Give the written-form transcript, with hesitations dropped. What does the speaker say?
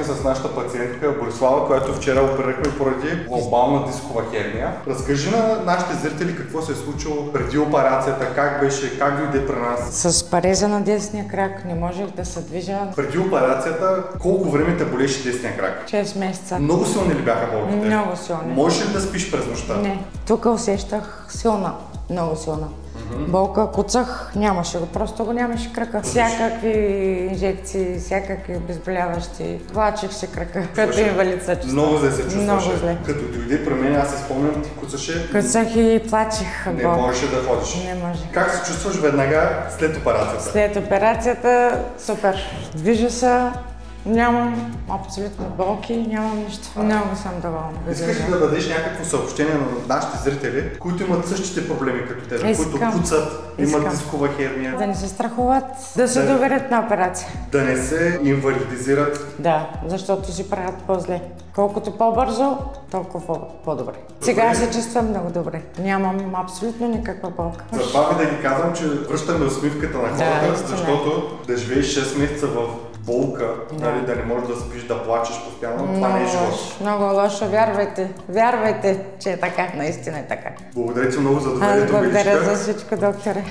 с нашата пациентка Борислава, която вчера оперирахме поради глобална дискова херния. Разкажи на нашите зрители какво се е случило преди операцията, как беше, как дойде при нас. С пареза на десния крак не можех да се движа. Преди операцията колко време те болеше десния крак? 6 месеца. Много силни ли бяха болките? Много силни. Можеш ли да спиш през нощта? Не. Тук усещах силна, много силна. Болка, куцах, нямаше го, просто го нямаше крака. Всякакви инжекции, всякакви обезболяващи. Плачех се крака, като инвалид се чувствах. Много зле се чувстваше. Много зле. Като дойде при мен, аз се спомням, ти куцаше. Куцах и плачех. Не можеше да ходиш. Не може. Как се чувстваш веднага след операцията? След операцията, супер. Движа се. Нямам абсолютно болки, нямам нищо. Много съм доволна. Искаш ли да дадеш някакво съобщение на нашите зрители, които имат същите проблеми като теб, които куцат, имат дискова херния? Да не се страхуват, да се доверят на операция. Да не се инвалидизират. Да, защото си правят по-зле. Колкото по-бързо, толкова по-добре. Сега се чувствам много добре. Нямам абсолютно никаква болка. Затова ви да ги казвам, че връщаме усмивката на хората, защото да живееш 6 месеца в болка, да не можеш да спиш, да плачеш постоянно, това не е живот. Много лошо, вярвайте. Вярвайте, че е така, наистина е така. Благодаря ти много за доверието. Благодаря за всичко, докторе.